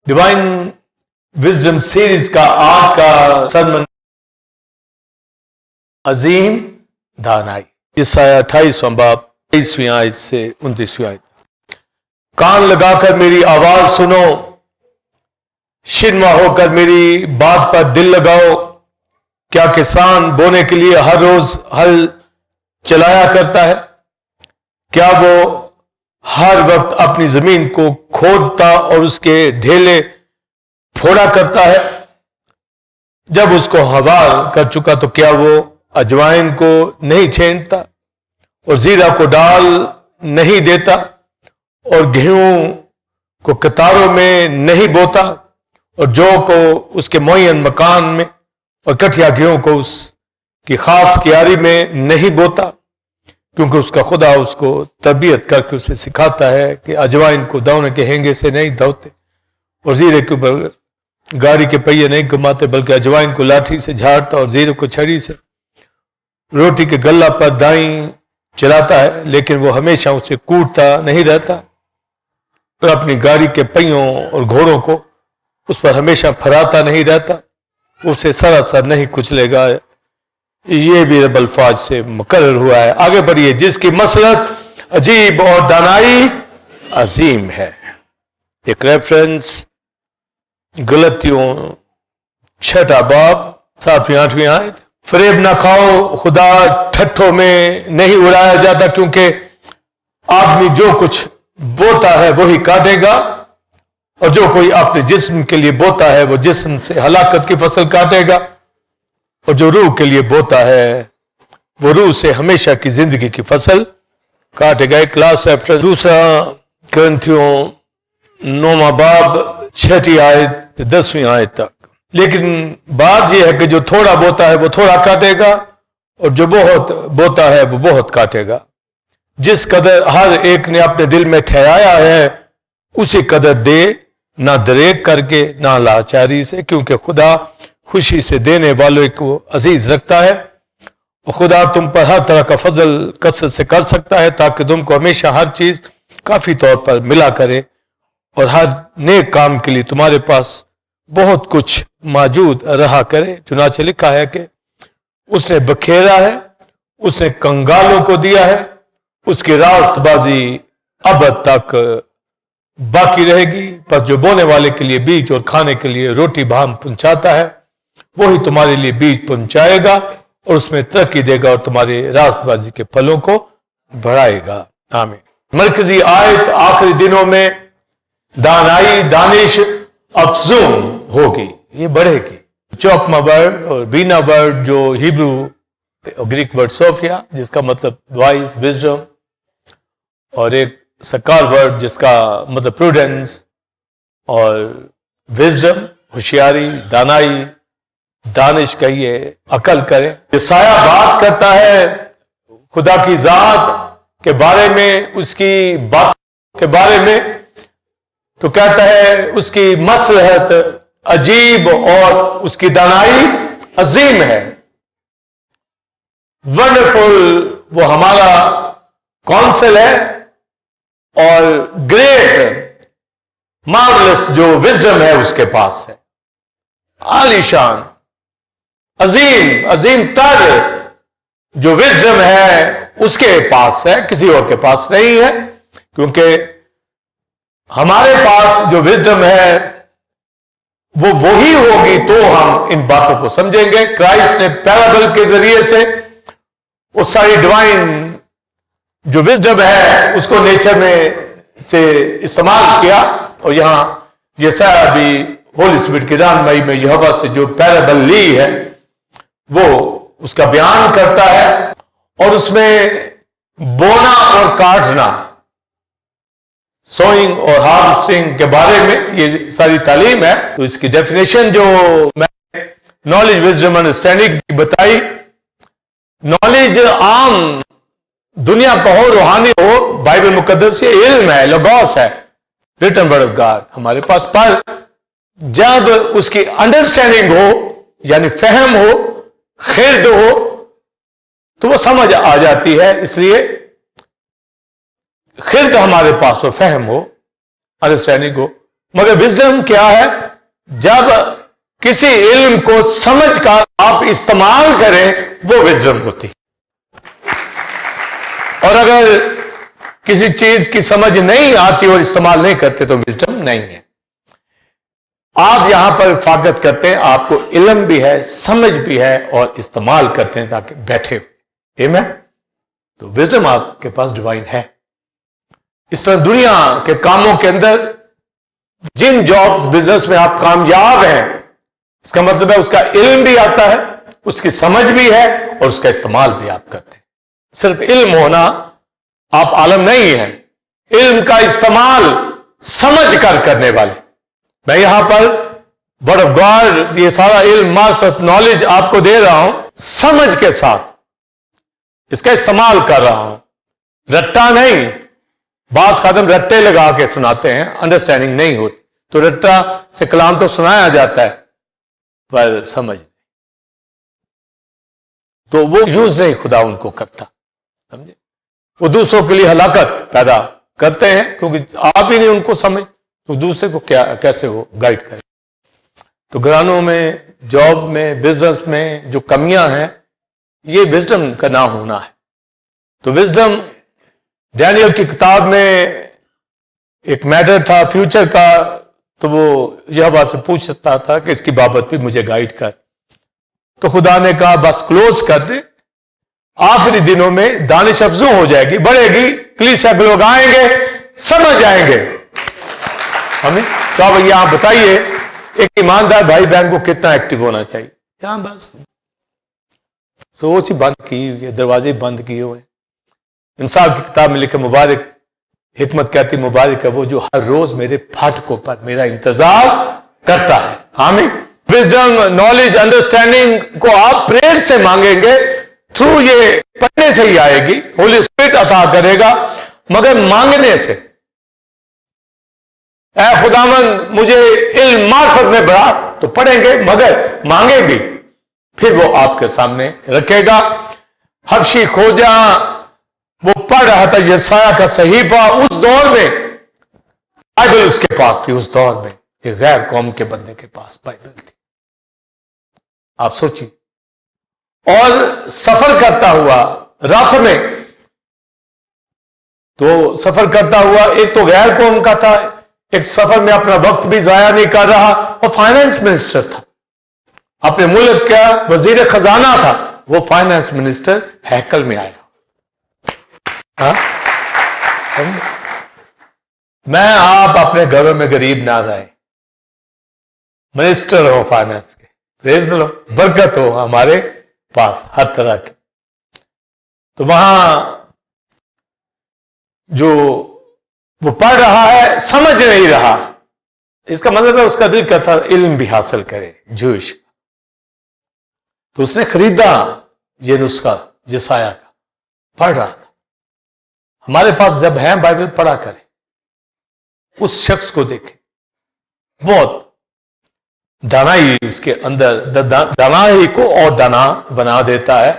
Divine wisdom series کا آج کا سرمن عظیم دانائی، یسایہ 28واں باب 23ویں آیت سے 29ویں آیت۔ کان لگا کر میری آواز سنو، شنوا ہو کر میری بات پر دل لگاؤ۔ کیا کسان بونے کے لیے ہر روز ہل چلایا کرتا ہے؟ کیا وہ ہر وقت اپنی زمین کو کھودتا اور اس کے ڈھیلے پھوڑا کرتا ہے؟ جب اس کو ہوار کر چکا تو کیا وہ اجوائن کو نہیں چھینٹتا اور زیرہ کو ڈال نہیں دیتا اور گیہوں کو کتاروں میں نہیں بوتا اور جو کو اس کے معین مکان میں اور کٹھیا گیہوں کو اس کی خاص کیاری میں نہیں بوتا؟ کیونکہ اس کا خدا اس کو تربیت کر کے اسے سکھاتا ہے کہ اجوائن کو دونے کے ہینگے سے نہیں دھوتے اور زیرے کے اوپر گاڑی کے پہیے نہیں گھماتے، بلکہ اجوائن کو لاٹھی سے جھاڑتا اور زیرے کو چھڑی سے روٹی کے گلہ پر دائیں چلاتا ہے، لیکن وہ ہمیشہ اسے کوٹتا نہیں رہتا اور اپنی گاڑی کے پہیوں اور گھوڑوں کو اس پر ہمیشہ پھراتا نہیں رہتا، اسے سراسر نہیں کچلے گا۔ یہ بھی رب الفاظ سے مقرر ہوا ہے۔ آگے بڑھیے۔ جس کی مسلک عجیب اور دانائی عظیم ہے۔ ایک ریفرنس غلطیوں 6 باب 7ویں 8ویں آیت۔ فریب نہ کھاؤ، خدا ٹھٹھوں میں نہیں اڑایا جاتا، کیونکہ آدمی جو کچھ بوتا ہے وہی کاٹے گا، اور جو کوئی اپنے جسم کے لیے بوتا ہے وہ جسم سے ہلاکت کی فصل کاٹے گا، اور جو روح کے لیے بوتا ہے وہ روح سے ہمیشہ کی زندگی کی فصل کاٹے گا۔ ایک لاسٹ ریفرنس 2 کرنتھیوں 9واں باب 6 آیت 10ویں آیت تک۔ لیکن بات یہ ہے کہ جو تھوڑا بوتا ہے وہ تھوڑا کاٹے گا، اور جو بہت بوتا ہے وہ بہت کاٹے گا۔ جس قدر ہر ایک نے اپنے دل میں ٹھہرایا ہے اسی قدر دے، نہ دریغ کر کے نہ لاچاری سے، کیونکہ خدا خوشی سے دینے والوں کو عزیز رکھتا ہے، اور خدا تم پر ہر طرح کا فضل کثرت سے کر سکتا ہے تاکہ تم کو ہمیشہ ہر چیز کافی طور پر ملا کرے اور ہر نیک کام کے لیے تمہارے پاس بہت کچھ موجود رہا کرے۔ چنانچہ لکھا ہے کہ اس نے بکھیرا ہے، اس نے کنگالوں کو دیا ہے، اس کی راست بازی ابد تک باقی رہے گی۔ پس جو بونے والے کے لیے بیج اور کھانے کے لیے روٹی بام پہنچاتا ہے وہی تمہارے لیے بیج پہنچائے گا اور اس میں ترقی دے گا اور تمہاری راست بازی کے پھلوں کو بڑھائے گا۔ آمین۔ مرکزی آیت آخری دنوں میں دانائی دانش افزون ہوگی، یہ بڑھے گی۔ چوکما ورڈ اور بینا ورڈ جو ہیبرو اور گریک ورڈ صوفیا جس کا مطلب وائز وزڈم، اور ایک سکار ورڈ جس کا مطلب پروڈنس اور وزڈم ہوشیاری، دانائی، دانش کہیے، عقل کرے۔ یسایہ بات کرتا ہے خدا کی ذات کے بارے میں، اس کی بات کے بارے میں، تو کہتا ہے اس کی مصلحت عجیب اور اس کی دانائی عظیم ہے۔ ونڈرفل وہ ہمارا کونسل ہے، اور گریٹ مارولس جو وزڈم ہے اس کے پاس ہے۔ عالی شان، عظیم عظیم تر جو وزڈم ہے اس کے پاس ہے، کسی اور کے پاس نہیں ہے، کیونکہ ہمارے پاس جو وزڈم ہے وہ وہی ہوگی تو ہم ان باتوں کو سمجھیں گے۔ کرائسٹ نے پیرابل کے ذریعے سے وہ ساری ڈیوائن جو وزڈم ہے اس کو نیچر میں سے استعمال کیا، اور یہاں یسایہ بھی ہولی اسپرٹ کی رہنمائی میں یہوہ سے جو پیرابل لی ہے وہ اس کا بیان کرتا ہے، اور اس میں بونا اور کاٹنا، سوئنگ اور ہارویسٹنگ کے بارے میں یہ ساری تعلیم ہے۔ تو اس کی ڈیفینیشن جو میں نالج وزڈم انڈرسٹینڈنگ کی بتائی، نالج عام دنیا کا ہو، روحانی ہو، بائبل مقدس یہ علم ہے، لوگوس ہے، ریٹن ورڈ آف گاڈ ہمارے پاس، پر جب اس کی انڈرسٹینڈنگ ہو یعنی فہم ہو، خرد ہو، تو وہ سمجھ آ جاتی ہے۔ اس لیے خرد ہمارے پاس ہو، فہم ہو، انڈرسٹینڈنگ ہو، مگر وزڈم کیا ہے؟ جب کسی علم کو سمجھ کر آپ استعمال کریں وہ وزڈم ہوتی. اور اگر کسی چیز کی سمجھ نہیں آتی اور استعمال نہیں کرتے تو وزڈم نہیں ہے. آپ یہاں پر حفاظت کرتے ہیں، آپ کو علم بھی ہے، سمجھ بھی ہے، اور استعمال کرتے ہیں تاکہ بیٹھے ہو. تو وزڈم آپ کے پاس ڈیوائن ہے. اس طرح دنیا کے کاموں کے اندر جن جابز بزنس میں آپ کامیاب ہیں، اس کا مطلب ہے اس کا علم بھی آتا ہے، اس کی سمجھ بھی ہے، اور اس کا استعمال بھی آپ کرتے ہیں. صرف علم ہونا آپ عالم نہیں ہیں، علم کا استعمال سمجھ کر کرنے والے. میں یہاں پر ورڈ آف گاڈ یہ سارا علم، معرفت، نالج آپ کو دے رہا ہوں، سمجھ کے ساتھ اس کا استعمال کر رہا ہوں، رٹا نہیں. بعض خادم رٹے لگا کے سناتے ہیں، انڈرسٹینڈنگ نہیں ہوتی. تو رٹا سے کلام تو سنایا جاتا ہے پر سمجھ نہیں، تو وہ یوز نہیں خدا ان کو کرتا. سمجھے؟ وہ دوسروں کے لیے ہلاکت پیدا کرتے ہیں کیونکہ آپ ہی نہیں ان کو سمجھ، تو دوسرے کو کیسے وہ گائیڈ کرے. تو گھرانوں میں، جاب میں، بزنس میں جو کمیاں ہیں یہ وزڈم کا نہ ہونا ہے. تو وزڈم ڈینیل کی کتاب میں ایک میٹر تھا فیوچر کا، تو وہ یہوہ سے پوچھ سکتا تھا کہ اس کی بابت بھی مجھے گائیڈ کر. تو خدا نے کہا بس کلوز کر دے، آخری دنوں میں دانش افزوں ہو جائے گی، بڑھے گی، کلیسیا کے لوگ آئیں گے، سمجھ آئیں گے. ہمیں تو اب یہاں بتائیے ایک ایماندار بھائی بہن کو کتنا ایکٹیو ہونا چاہیے. یہاں بس سوچ ہی بند کی ہوئی ہے، دروازے بند کیے ہوئے. انصاف کی کتاب میں لکھے مبارک، حکمت کہتی مبارک ہے وہ جو ہر روز میرے پھاٹکوں پر میرا انتظار کرتا ہے. آمین. وزڈم، نالج، انڈرسٹینڈنگ کو آپ پریئر سے مانگیں گے، تھرو یہ پڑھنے سے ہی آئے گی، ہولی اسپرٹ عطا کرے گا، مگر مانگنے سے. اے خداوند مجھے علم معرفت میں بڑھا، تو پڑھیں گے مگر مانگیں بھی، پھر وہ آپ کے سامنے رکھے گا. حبشی کھوجا وہ پڑھ رہا تھا یسایہ کا صحیفہ، اس دور میں بائبل اس کے پاس تھی. اس دور میں ایک غیر قوم کے بندے کے پاس بائبل تھی. آپ سوچیے. اور سفر کرتا ہوا راتھ میں، تو سفر کرتا ہوا ایک تو غیر قوم کا تھا، ایک سفر میں اپنا وقت بھی ضائع نہیں کر رہا، اور فائنانس منسٹر تھا، اپنے ملک کا وزیر خزانہ تھا. وہ فائنانس منسٹر ہیکل میں آیا. میں آپ اپنے گھروں میں غریب نہ رہیں، منسٹر ہو فائنانس کے، پریز لو، برکت ہو ہمارے پاس ہر طرح کی. تو وہاں جو وہ پڑھ رہا ہے سمجھ نہیں رہا، اس کا مطلب ہے اس کا دل کرتا علم بھی حاصل کرے جوش. تو اس نے خریدا یہ نسخہ یسایہ کا، پڑھ رہا تھا. ہمارے پاس جب ہے بائبل پڑھا کرے، اس شخص کو دیکھیں، بہت دانائی اس کے اندر، دانائی کو اور دانا بنا دیتا ہے.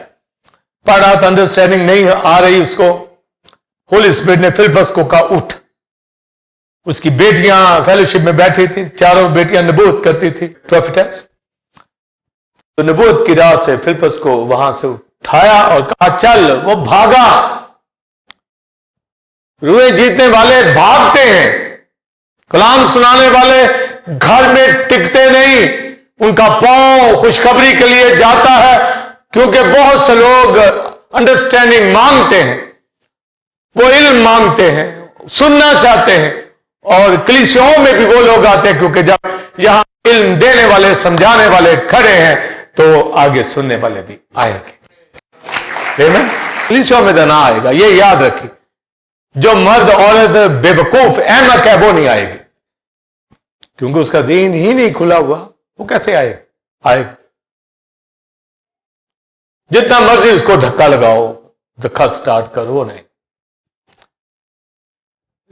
پڑھا تو انڈرسٹینڈنگ نہیں آ رہی اس کو، ہولی اسپرٹ نے فلپس کو کہا اٹھ. اس کی بیٹیاں فیلوشپ میں بیٹھی تھی، چاروں بیٹیاں نبوت کرتی تھی، پروفیٹس. تو نبوت کی راہ سے فلپس کو وہاں سے اٹھایا اور کہا چل. وہ بھاگا. روئے جیتنے والے بھاگتے ہیں، کلام سنانے والے گھر میں ٹکتے نہیں، ان کا پاؤں خوشخبری کے لیے جاتا ہے، کیونکہ بہت سے لوگ انڈرسٹینڈنگ مانگتے ہیں، وہ علم مانگتے ہیں، سننا چاہتے ہیں. اور کلیسیوں میں بھی وہ لوگ آتے ہیں کیونکہ جب یہاں علم دینے والے، سمجھانے والے کھڑے ہیں تو آگے سننے والے بھی آئیں گے. کلیسیوں میں تو نہ آئے گا، یہ یاد رکھیے. جو مرد عورت بے وقوف احمق ہے وہ نہیں آئے گی، کیونکہ اس کا ذہن ہی نہیں کھلا ہوا. وہ کیسے آئے گا؟ جتنا مرضی اس کو دھکا لگاؤ، دھکا سٹارٹ کرو، وہ نہیں.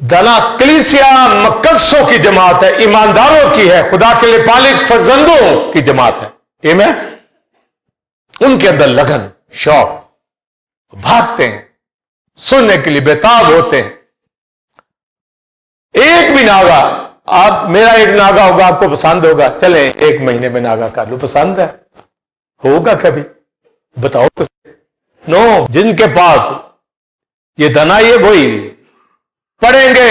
دنا کلیسیا مقدسوں کی جماعت ہے، ایمانداروں کی ہے، خدا کے لیے پالک فرزندوں کی جماعت ہے. آمین. ان کے اندر لگن، شوق، بھاگتے ہیں، سننے کے لیے بیتاب ہوتے ہیں. ایک بھی نہ ہوگا آپ میرا ایک ناگا ہوگا آپ کو پسند ہوگا, چلیں 1 مہینے میں ناگا کر لو, پسند ہے ہوگا کبھی بتاؤ تو. نو, جن کے پاس یہ دانائی ہے وہی پڑھیں گے.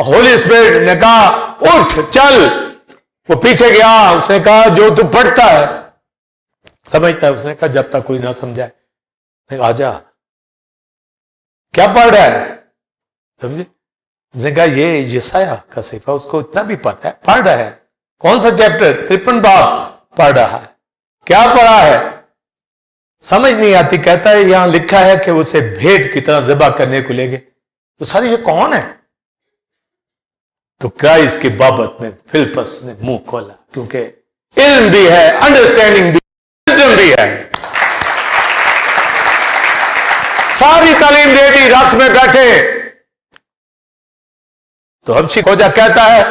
ہولی اسپرٹ نے کہا اٹھ چل, وہ پیچھے گیا, اس نے کہا جو تو پڑھتا ہے سمجھتا ہے, اس نے کہا جب تک کوئی نہ سمجھائے آ جا, کیا پڑھ رہا ہے سمجھے. اس نے کہا یہ یسایہ کا صحیفہ, اس کو اتنا بھی پتا ہے, پڑھ رہا ہے. کون سا چیپٹر؟ 53 باب پڑھ رہا ہے. کیا پڑھا ہے سمجھ نہیں آتی. کہتا ہے یہاں لکھا ہے کہ اسے بھیٹ کی طرح ذبح کرنے کو لے گئے. تو ساری یہ کون ہے؟ تو کرائسٹ کی بابت میں فلپس نے منہ کھولا, کیونکہ علم بھی ہے, انڈرسٹینڈنگ بھی, وزڈم بھی ہے. ساری تعلیم دے دی, راتھ میں بیٹھے. تو حبشی کھوجا کہتا ہے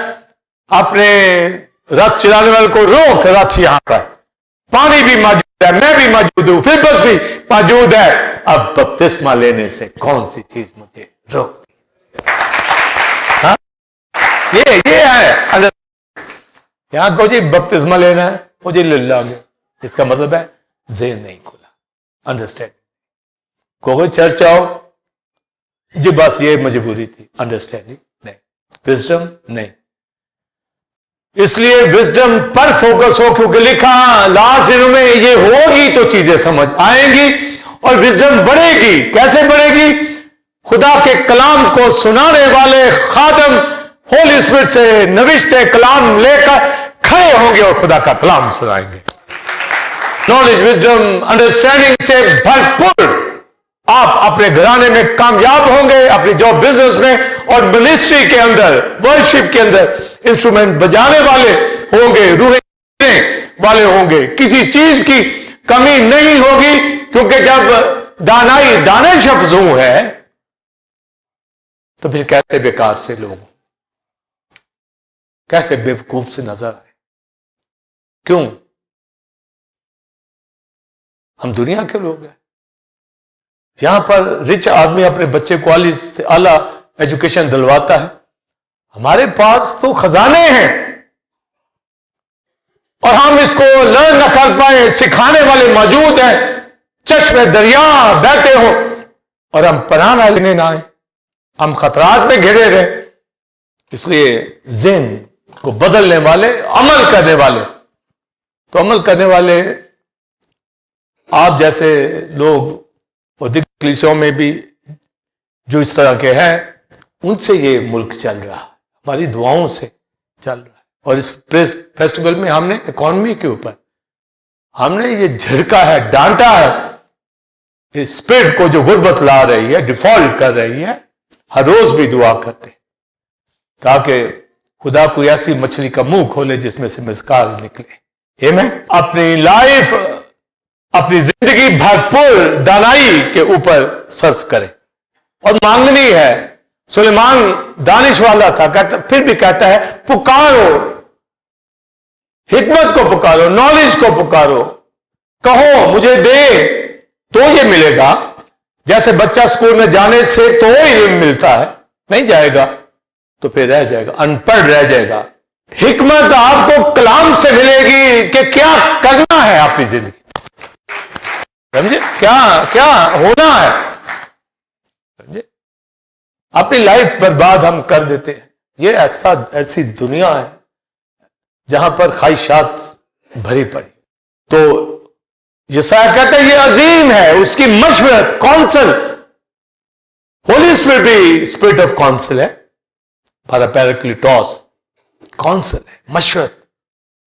اپنے رتھ چلانے والے کو روک, رتھ یہاں پر پانی بھی موجود ہے, میں بھی موجود ہوں, فلپس بھی موجود ہے. اب بپتسمہ لینے سے کون سی چیز مجھے روک دی؟ ہاں یہ ہے یہاں کو جی بپتسمہ لینا ہے, مجھے للہ گیا. اس کا مطلب ہے ذہن نہیں کھلا, انڈرسٹینڈ. کوئی چرچ آؤ جی بس یہ مجبوری تھی, انڈرسٹینڈنگ نہیں, وزڈم نہیں. اس لیے وزڈم پر فوکس ہو, کیونکہ لکھا لاسٹ دنوں میں یہ ہوگی تو چیزیں سمجھ آئیں گی اور وزڈم بڑھے گی. کیسے بڑھے گی؟ خدا کے کلام کو سنانے والے خادم ہولی اسپرٹ سے نوشتے کلام لے کر کھڑے ہوں گے اور خدا کا کلام سنائیں گے. نالج, وزڈم, انڈرسٹینڈنگ سے بھرپور آپ اپنے گھرانے میں کامیاب ہوں گے, اپنی جاب بزنس میں اور منسٹری کے اندر, ورشپ کے اندر انسٹرومنٹ بجانے والے ہوں گے, روحیں والے ہوں گے. کسی چیز کی کمی نہیں ہوگی, کیونکہ جب دانائی دانش افزوں ہے تو پھر کیسے بیکار سے لوگ, کیسے بیوقوف سے نظر آئے. کیوں؟ ہم دنیا کے لوگ ہیں. یہاں پر رچ آدمی اپنے بچے کو اعلیٰ ایجوکیشن دلواتا ہے. ہمارے پاس تو خزانے ہیں اور ہم اس کو لرن نہ کر پائے. سکھانے والے موجود ہیں, چشمے دریا بہتے ہو اور ہم پناہ نہ لینے نہ آئے, ہم خطرات میں گھرے رہے. اس لیے ذہن کو بدلنے والے, عمل کرنے والے, تو عمل کرنے والے آپ جیسے لوگ اور کلیسیوں میں بھی جو اس طرح کے ہیں, ان سے یہ ملک چل رہا ہے, ہماری دعاؤں سے چل رہا ہے. اور اس فیسٹیول میں ہم نے اکانومی کے اوپر ہم نے یہ جھڑکا ہے, ڈانٹا ہے, اس اسپرٹ کو جو غربت لا رہی ہے, ڈیفالٹ کر رہی ہے. ہر روز بھی دعا کرتے تاکہ خدا کوئی ایسی مچھلی کا منہ کھولے جس میں سے مسکال نکلے. میں اپنی لائف, اپنی زندگی بھرپور دانائی کے اوپر صرف کرے اور مانگنی ہے. سلیمان دانش والا تھا, کہتا پھر بھی کہتا ہے پکارو, حکمت کو پکارو, نالج کو پکارو, کہو مجھے دے تو یہ ملے گا. جیسے بچہ اسکول میں جانے سے تو علم ملتا ہے, نہیں جائے گا تو پھر رہ جائے گا, ان پڑھ رہ جائے گا. حکمت آپ کو کلام سے ملے گی کہ کیا کرنا ہے اپنی زندگی, سمجھے, کیا ہونا ہے. سمجھے, اپنی لائف برباد ہم کر دیتے ہیں. یہ ایسی دنیا ہے جہاں پر خواہشات بھری پڑی. تو یسایہ کہتے ہیں یہ عظیم ہے, اس کی مشورت, کونسل. ہولی اسپرٹ بھی اسپرٹ آف کونسل ہے, پیراکلیٹوس کونسل ہے, مشورت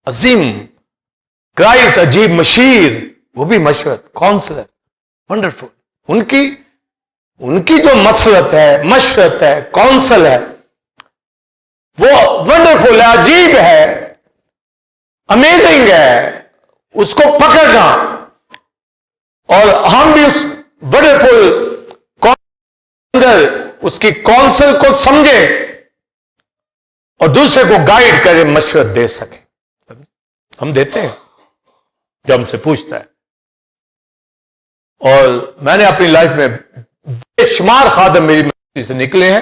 عظیم. کرائسٹ عجیب مشیر, وہ بھی مشورت, کونسل ہے, ونڈرفل. ان کی جو مشورت ہے, کونسل ہے, وہ ونڈرفل ہے, عجیب ہے, امیزنگ ہے. اس کو پکڑنا اور ہم بھی اس ونڈرفل اس کی کونسل کو سمجھے اور دوسرے کو گائیڈ کرے, مشورت دے سکے. ہم دیتے ہیں جو ہم سے پوچھتا ہے. اور میں نے اپنی لائف میں بے شمار خادم میری سے نکلے ہیں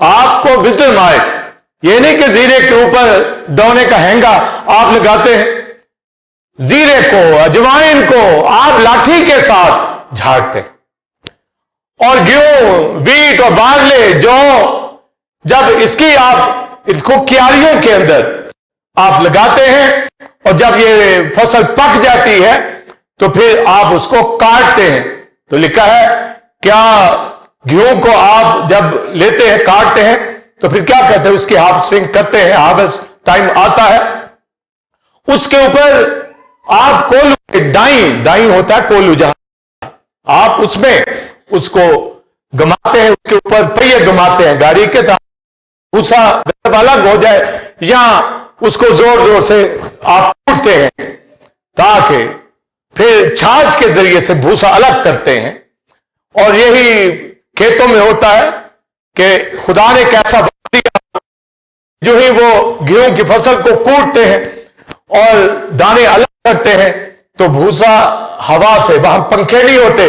آپ کو وزڈم آئے. یہ نہیں کہ زیرے کے اوپر دونے کا ہینگا آپ لگاتے ہیں. زیرے کو, اجوائن کو آپ لاٹھی کے ساتھ جھاڑتے ہیں. اور گیہوں, ویٹ اور بارلے, جو جب اس کی آپ ان کو کیاریوں کے اندر آپ لگاتے ہیں اور جب یہ فصل پک جاتی ہے تو پھر آپ اس کو کاٹتے ہیں. تو لکھا ہے کیا گیہوں کو آپ جب لیتے ہیں کاٹتے ہیں تو پھر کیا کہتے ہیں, اس کی ہارویسٹنگ کرتے ہیں, ہارویسٹ ٹائم آتا ہے, اس کے اوپر آپ کولو, دائیں ہوتا ہے کولو, جہاں آپ اس میں اس کو گماتے ہیں, اس کے اوپر پہیے گماتے ہیں گاڑی کے, تاکہ بھوسا الگ ہو جائے, یا اس کو زور زور سے آپ کوٹتے ہیں تاکہ پھر چھاچ کے ذریعے سے بھوسا الگ کرتے ہیں. اور یہی کھیتوں میں ہوتا ہے کہ خدا نے کیسا وقت دیا, جو ہی وہ گیہوں کی فصل کو کوٹتے ہیں اور دانے الگ کرتے ہیں تو بھوسا ہوا سے, وہاں پنکھے نہیں ہوتے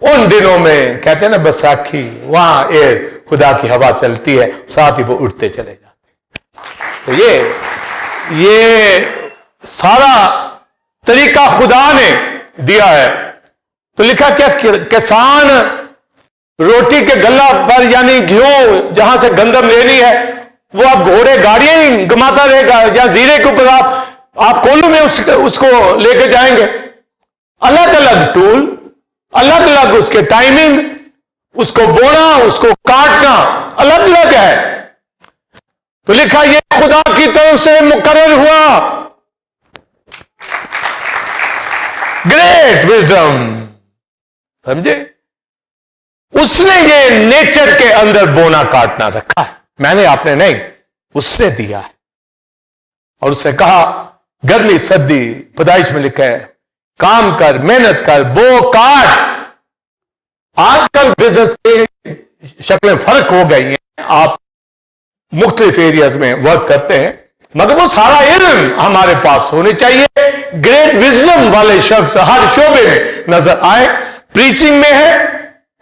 ان دنوں میں, کہتے ہیں نا بیساکھی, وہاں ایئر خدا کی ہوا چلتی ہے, ساتھ ہی وہ اٹھتے چلے جاتے ہیں. تو یہ سارا طریقہ خدا نے دیا ہے. تو لکھا کیا کسان روٹی کے گلہ پر, یعنی گیہوں جہاں سے گندم لینی ہے, وہ اب گھوڑے گاڑیاں ہی گماتا رہے گا, یا زیرے کے اوپر آپ کولو میں اس کو لے کے جائیں گے. الگ الگ ٹول, الگ الگ اس کے ٹائمنگ, اس کو بونا, اس کو کاٹنا الگ الگ ہے. تو لکھا یہ خدا کی طرف سے مقرر ہوا گریٹ وزڈم. سمجھے, اس نے یہ نیچر کے اندر بونا کاٹنا رکھا ہے, میں نے, آپ نے نہیں, اس نے دیا ہے. اور اس نے کہا گرمی سردی, پیدائش میں لکھا ہے کام کر, محنت کر, بو کاٹ. آج کل بزنس کی شکلیں فرق ہو گئی ہیں, آپ مختلف ایریاز میں ورک کرتے ہیں, مگر وہ سارا علم ہمارے پاس ہونے چاہیے. گریٹ وزڈم والے شخص ہر شعبے میں نظر آئے. پریچنگ میں ہے,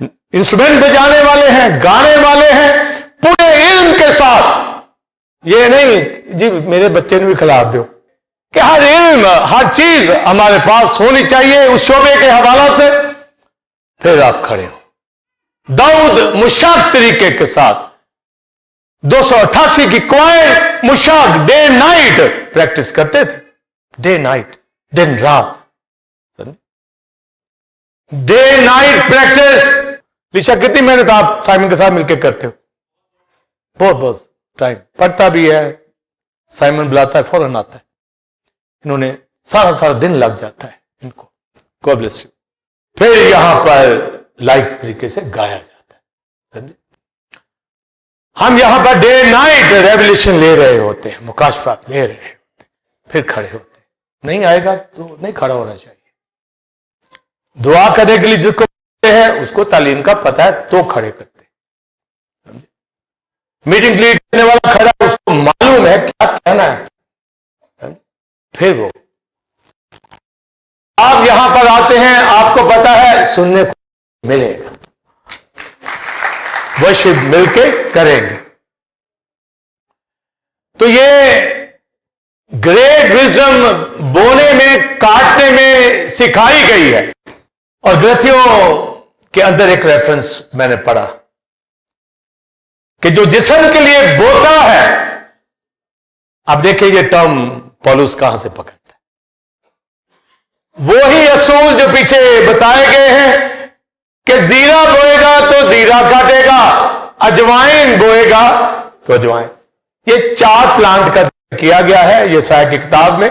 انسٹرومنٹ بجانے والے ہیں, گانے والے ہیں, پورے علم کے ساتھ. یہ نہیں جی میرے بچے نے بھی کھلا دو, کہ ہر علم, ہر چیز ہمارے پاس ہونی چاہیے اس شعبے کے حوالہ سے. پھر آپ کھڑے ہو. داؤد مشاق طریقے کے ساتھ 288 کی کوائن مشاق ڈے نائٹ پریکٹس کرتے تھے, ڈے نائٹ, دن رات, ڈے نائٹ پریکٹس. لیشا کتنی محنت آپ سائمن کے ساتھ مل کے کرتے ہو؟ بہت بہت ٹائم, پڑھتا بھی ہے, سائمن بلاتا ہے فوراً آتا ہے. انہوں نے سارا دن لگ جاتا ہے ان کو. God bless you. پھر یہاں پر لائک طریقے سے گایا جاتا ہے. ہم یہاں پر ڈے نائٹ ریولیشن لے رہے ہوتے ہیں, مکاشفات لے رہے ہوتے ہیں, پھر کھڑے ہوتے ہیں. نہیں آئے گا تو نہیں کھڑا ہونا چاہیے. دعا کرنے کے لیے جس کو ہے اس کو تعلیم کا پتہ ہے تو کھڑے کرتے ہیں. میٹنگ لیڈ کرنے والا کھڑا ہے, اس کو معلوم ہے کیا کہنا ہے, پھر وہ. آپ یہاں پر آتے ہیں, آپ کو پتا ہے سننے کو ملے گا, ورشپ مل کے کریں گے. تو یہ گریٹ وزڈم بونے میں, کاٹنے میں سکھائی گئی ہے. اور گلتیوں کے اندر ایک ریفرنس میں نے پڑھا کہ جو جسم کے لیے بوتا ہے, اب دیکھیں یہ ٹرم پولس کہاں سے پکڑتا ہے. وہی اصول جو پیچھے بتائے گئے ہیں کہ زیرہ بوئے گا تو زیرہ کاٹے گا, اجوائن بوئے گا تو اجوائن. یہ 4 پلانٹ کا ذکر کیا گیا ہے یسایا کی کتاب میں.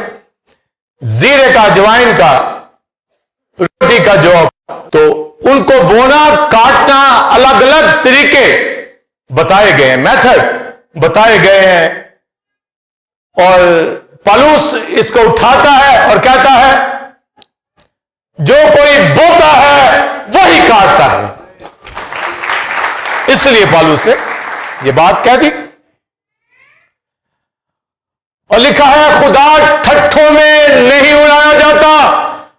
زیرے کا, اجوائن کا, روٹی کا جو, تو ان کو بونا کاٹنا الگ الگ طریقے بتائے گئے ہیں, میتھڈ بتائے گئے ہیں. اور پالوس اس کو اٹھاتا ہے اور کہتا ہے جو کوئی بوتا ہے وہی کاٹتا ہے. اس لیے پالوس نے یہ بات کہہ دی. اور لکھا ہے خدا ٹھٹھوں میں نہیں اڑایا جاتا,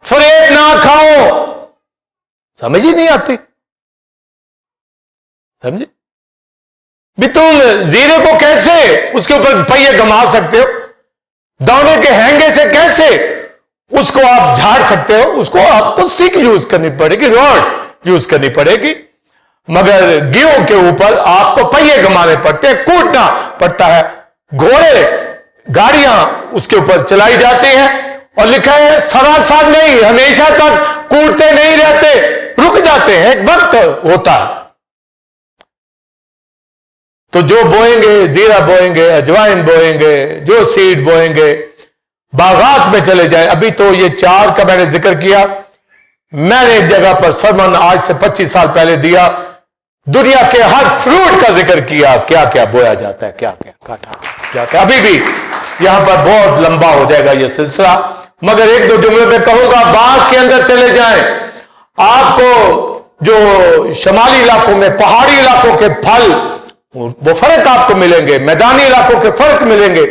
فریب نہ کھاؤ. سمجھ ہی نہیں آتی, سمجھے, بھی تم زیرے کو کیسے اس کے اوپر پہیے گما سکتے ہو؟ دونے کے ہینگے سے کیسے اس کو آپ جھاڑ سکتے ہو؟ اس کو آپ کو سٹک یوز کرنی پڑے گی، راڈ یوز کرنی پڑے گی، مگر گیہوں کے اوپر آپ کو پہیے گمانے پڑتے ہیں، کوٹنا پڑتا ہے۔ گھوڑے گاڑیاں اس کے اوپر چلائی جاتی ہیں، اور لکھا ہے سراسر نہیں، ہمیشہ تک کوٹتے نہیں رہتے، رک جاتے ہیں، ایک وقت ہوتا ہے۔ تو جو بوئیں گے، زیرہ بوئیں گے، اجوائن بوئیں گے، جو سیڈ بوئیں گے، باغات میں چلے جائیں۔ ابھی تو یہ 4 کا میں نے ذکر کیا، میں نے ایک جگہ پر سرمن آج سے 25 سال پہلے دیا، دنیا کے ہر فروٹ کا ذکر کیا، کیا کیا بویا جاتا ہے، کیا کیا کاٹا جاتا ہے۔ ابھی بھی یہاں پر بہت لمبا ہو جائے گا یہ سلسلہ، مگر 1-2 جملے میں کہوں گا۔ باغ کے اندر چلے جائیں، آپ کو جو شمالی علاقوں میں پہاڑی علاقوں کے پھل وہ فرق آپ کو ملیں گے، میدانی علاقوں کے فرق ملیں گے۔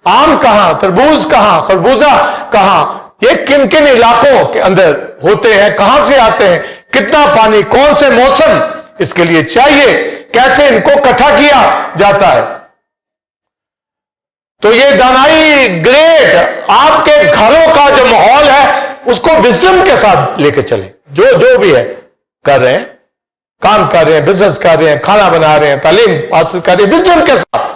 آم کہاں، تربوز کہاں، خربوزہ کہاں، یہ کن کن علاقوں کے اندر ہوتے ہیں، کہاں سے آتے ہیں، کتنا پانی، کون سے موسم اس کے لیے چاہیے، کیسے ان کو اکٹھا کیا جاتا ہے۔ تو یہ دانائی گریٹ آپ کے گھروں کا جو ماحول ہے اس کو وزڈم کے ساتھ لے کے چلیں، جو بھی ہے کر رہے ہیں، کام کر رہے ہیں، بزنس کر رہے ہیں، کھانا بنا رہے ہیں، تعلیم حاصل کر رہے ہیں، وزڈم کے ساتھ،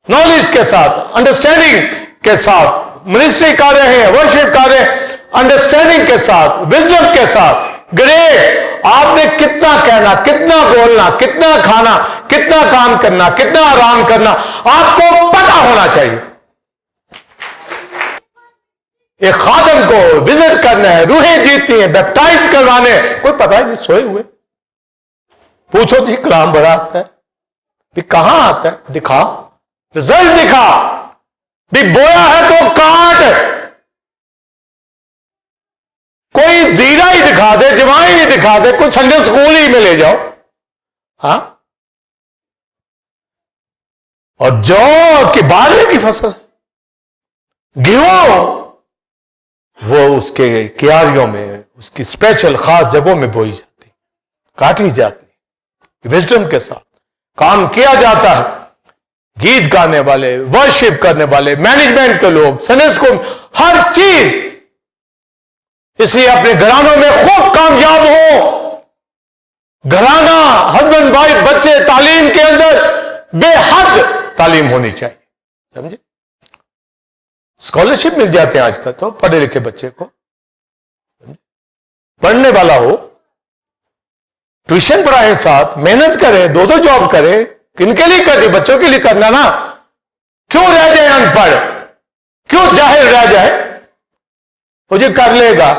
نالج کے ساتھ، انڈرسٹینڈنگ کے ساتھ، منسٹری کر رہے ہیں، ورشپ کر رہے ہیں، انڈرسٹینڈنگ کے ساتھ، وزڈم کے ساتھ۔ گریٹ، آپ نے کتنا کہنا، کتنا بولنا، کتنا کھانا، کتنا کام کرنا، کتنا آرام کرنا، آپ کو پتہ ہونا چاہیے۔ ایک خادم کو وزٹ کرنا ہے، روحیں جیتنی ہے، بیپٹائز کروانے ہیں، کوئی پتہ ہی نہیں، سوئے ہوئے۔ پوچھو جی کلام بڑا آتا ہے بھی کہاں آتا ہے، دکھا، رزلٹ دکھا بھی، بویا ہے تو کاٹ، کوئی زیرہ ہی دکھا دے، جوائن ہی دکھا دے، کوئی سنڈے سکول ہی میں لے جاؤ۔ ہاں، اور جو کہ بارے کی فصل، گیہوں وہ اس کے کیاریوں میں، اس کی اسپیشل خاص جگہوں میں بوئی جاتی، کاٹی جاتی، وزڈم کے ساتھ کام کیا جاتا ہے۔ گیت گانے والے، ورشپ کرنے والے، مینجمنٹ کے لوگ، سنس کو، ہر چیز، اس لیے اپنے گھرانوں میں خوب کامیاب ہو۔ گھرانہ، ہسبینڈ وائف، بچے، تعلیم کے اندر بے حد تعلیم ہونی چاہیے، سمجھے؟ اسکالرشپ مل جاتے ہیں آج کل تو پڑھے لکھے بچے کو، پڑھنے والا ہو، ٹیوشن پڑھائیں، ساتھ محنت کرے، 2 جاب کرے، کن کے لیے کرے؟ بچوں کے لیے کرنا نا، کیوں رہ جائے ان پڑھ، کیوں جاہل رہ جائے، مجھے کر لے گا۔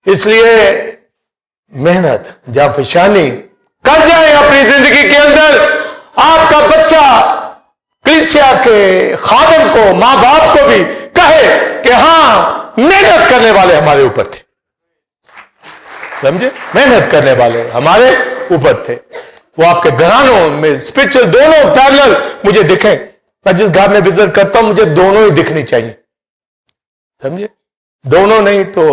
اس لیے محنت، جانفشانی کر جائیں اپنی زندگی کے اندر۔ آپ کا بچہ کلیسیا کے خادم کو، ماں باپ کو بھی کہے کہ ہاں محنت کرنے والے ہمارے اوپر تھے، سمجھے؟ محنت کرنے والے ہمارے اوپر تھے۔ وہ آپ کے گھرانوں میں اسپرچل دونوں پیرلل مجھے دکھیں، میں جس گھر میں وزٹ کرتا ہوں مجھے دونوں ہی دکھنی چاہیے، سمجھے؟ دونوں نہیں تو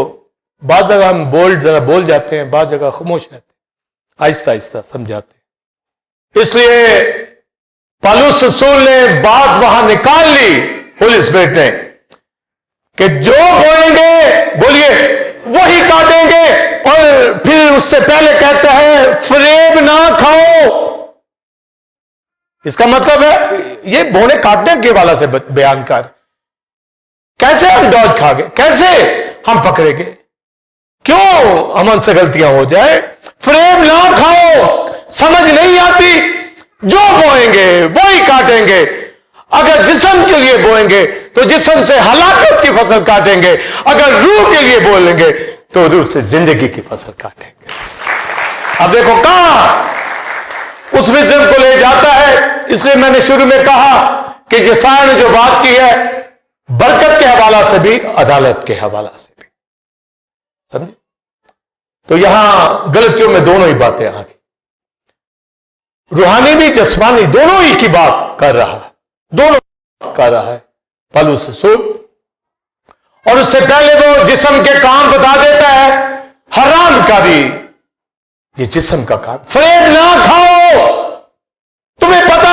بعض جگہ ہم ذرا بول جاتے ہیں، بعض جگہ خاموش رہتے ہیں، آہستہ آہستہ سمجھاتے ہیں۔ اس لیے پالوس رسول نے بات وہاں نکال لی، ہولی اسپرٹ نے، کہ جو بوئیں گے، بولیے، وہی کاٹیں گے۔ اور پھر اس سے پہلے کہتا ہے فریب نہ کھاؤ۔ اس کا مطلب ہے یہ بونے کاٹنے کے والا سے بیان کر، کیسے ہم ڈاج کھا گئے، کیسے ہم پکڑے گئے، کیوں ہم سے غلطیاں ہو جائے۔ فریب نہ کھاؤ، سمجھ نہیں آتی، جو بوئیں گے وہی کاٹیں گے۔ اگر جسم کے لیے بوئیں گے تو جسم سے ہلاکت کی فصل کاٹیں گے، اگر روح کے لیے بولیں گے تو روح سے زندگی کی فصل کاٹیں گے۔ اب دیکھو کہاں اس وزڈم کو لے جاتا ہے۔ اس لیے میں نے شروع میں کہا کہ یسایا نے جو بات کی ہے برکت کے حوالہ سے بھی، عدالت کے حوالہ سے بھی، سمجھے؟ تو یہاں غلطیوں میں دونوں ہی باتیں آ گئی، روحانی بھی جسمانی دونوں ہی کی بات کر رہا ہے، دونوں کر رہا ہے پالوس رسول۔ اور اس سے پہلے وہ جسم کے کام بتا دیتا ہے، حرام کاری، یہ جسم کا کام، فریب نہ کھاؤ، تمہیں پتہ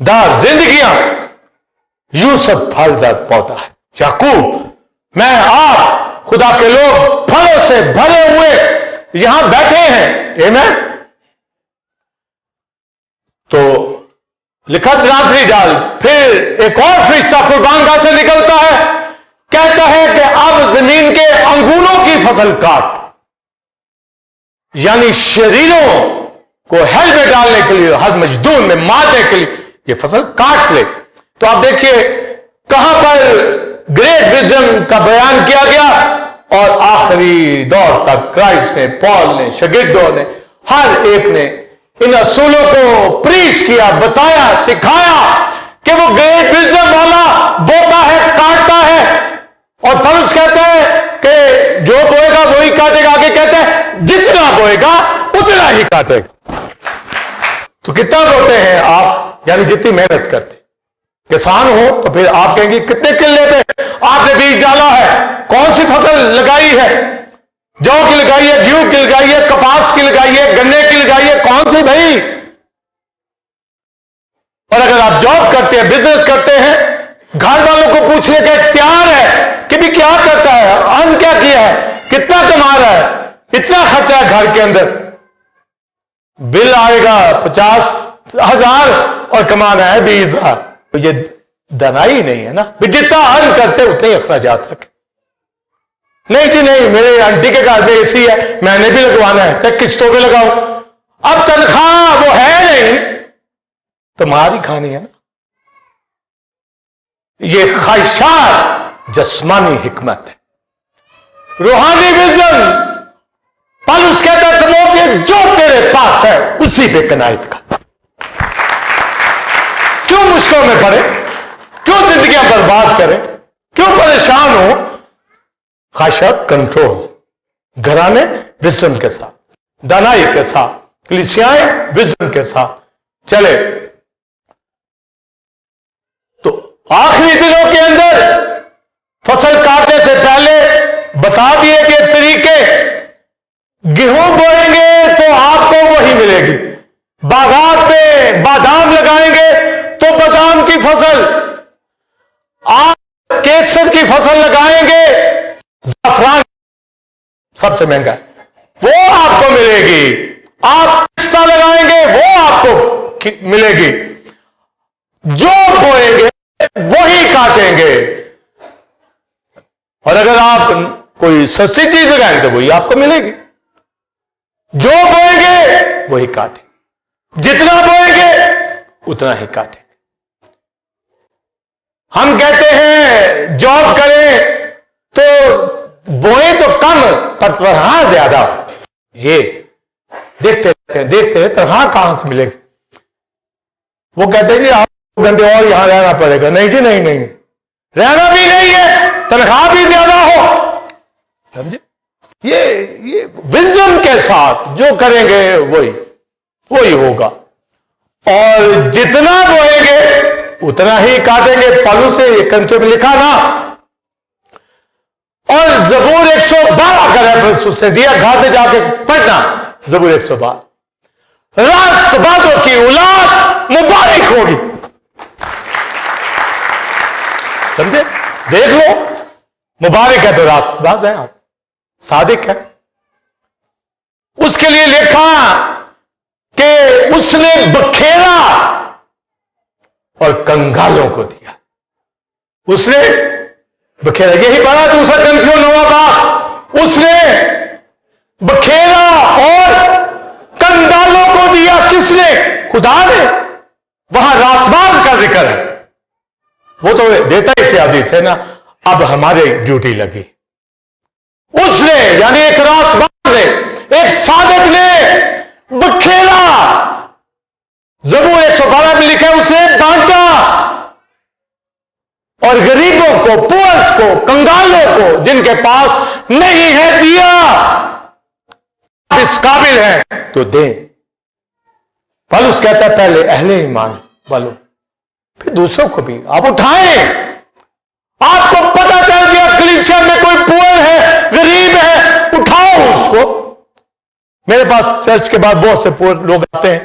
دار زندگیاں یوسف پھلدار پودا ہے. یعقوب میں آپ خدا کے لوگ پھلوں سے بھرے ہوئے یہاں بیٹھے ہیں. آمین. تو لکھت راتری ڈال. پھر ایک اور فرشتہ قربان گاہ سے نکلتا ہے, کہتا ہے کہ اب زمین کے انگوروں کی فصل کاٹ. یعنی شریروں کو ہیل میں ڈالنے کے لیے, ہر مزدور میں مارنے کے لیے یہ فصل کاٹ لے. تو آپ دیکھیے کہاں پر گریٹ وزڈم کا بیان کیا گیا, اور آخری دور تک کرائسٹ نے, پال نے, شاگردوں نے, ہر ایک نے ان اصولوں کو پریچ کیا, بتایا, سکھایا کہ وہ گریٹ وزڈم والا بوتا ہے, کاٹتا ہے. اور پولس کہتا ہے کہ جو بوئے گا وہی کاٹے گا. آگے کہتا ہے جتنا بوئے گا اتنا ہی کاٹے گا. تو کتنا بوتے ہیں آپ, یعنی جتنی محنت کرتے. کسان ہو تو پھر آپ کہیں گے کتنے کلے پہ آپ نے بیج ڈالا ہے, کون سی فصل لگائی ہے, جو کی لگائی ہے, گیہوں کی لگائی ہے, کپاس کی لگائی ہے, گنے کی لگائی ہے, کون سی بھائی. اور اگر آپ جاب کرتے ہیں, بزنس کرتے ہیں, گھر والوں کو پوچھنے کا اختیار ہے کہ بھی کیا کرتا ہے, ارن کیا کیا ہے, کتنا کما رہا ہے, اتنا خرچہ ہے گھر کے اندر, بل آئے گا 50,000 اور کمانا ہے 20,000. یہ دنائی نہیں ہے نا, جتنا ارن کرتے اتنے ہی اخراجات رکھے. نہیں جی نہیں, میرے آنٹی کے گھر میں اے سی ہے, میں نے بھی لگوانا ہے, کہ قسطوں پہ لگاؤ. اب تنخواہ وہ ہے نہیں, تمہاری کھانی ہے نا. یہ خواہشات جسمانی حکمت ہے. روحانی وزڈم پالوس کہتا ہے تموتھیوس جو تیرے پاس ہے اسی پہ قناعت کر. کیوں مشکلوں میں پڑے, کیوں زندگیاں برباد کریں, کیوں پریشان ہو. خواہشات کنٹرول, گھرانے وزڈم کے ساتھ, دانائی کے ساتھ, کلیسیائیں وزڈم کے ساتھ چلے. تو آخری دنوں کے اندر فصل کاٹنے سے پہلے بتا دیے کہ طریقے, گیہوں بوئیں گے تو آپ کو وہی ملے گی, باغات میں بادام لگائیں گے تو بادام کی فصل, آپ کیسر کی فصل لگائیں گے, زعفران سب سے مہنگا ہے وہ آپ کو ملے گی, آپ پستہ لگائیں گے وہ آپ کو ملے گی. جو بوئیں گے وہی کاٹیں گے. اور اگر آپ کوئی سستی چیز لگائیں گے تو وہی آپ کو ملے گی. جو بوئیں گے وہی کاٹیں, جتنا بوئیں گے اتنا ہی کاٹیں. ہم کہتے ہیں جاب کریں تو بوئیں تو کم پر تنخواہ زیادہ. یہ دیکھتے ہیں تنخواہ کہاں سے ملے گی. وہ کہتے ہیں جی آپ گھنٹے اور یہاں رہنا پڑے گا. نہیں جی نہیں, رہنا بھی نہیں ہے, تنخواہ بھی زیادہ ہو. سمجھے, یہ وزڈم کے ساتھ جو کریں گے وہی ہوگا. اور جتنا بوئیں گے اتنا ہی کاٹیں گے. پالوس نے یہ کنچے میں لکھا نا. اور زبور 112 کا ریفرنس اس نے دیا, گھر میں جا کے پڑھنا. زبور 112, راست بازوں کی اولاد مبارک ہوگی. سمجھے, دیکھ لو, مبارک ہے تو راست باز ہے, آپ صادق ہے. اس کے لیے لکھا کہ اس نے بکھیرا اور کنگالوں کو دیا. اس نے بکھیرا, یہی پڑھا دوسرا کنتھیوں 9 اس نے بکھیرا اور کنگالوں کو دیا. کس نے؟ خدا نے. وہاں راسباز کا ذکر ہے, وہ تو دیتا ہی فیاضی سے نا. اب ہمارے ڈیوٹی لگی. اس نے یعنی ایک راسباز نے, ایک صادق نے بکھیرا. زبور 112 میں لکھا ہے اس نے بانٹا, اور غریبوں کو, پورس کو, کنگالوں کو, جن کے پاس نہیں ہے دیا. اس قابل ہے تو دیں. پالوس کہتا ہے پہلے اہل ایمان والوں, پھر دوسروں کو بھی آپ اٹھائیں. آپ کو پتہ چل گیا کلیسیا میں کوئی پور ہے, غریب ہے, اٹھاؤ اس کو. میرے پاس چرچ کے بعد بہت سے پور لوگ آتے ہیں,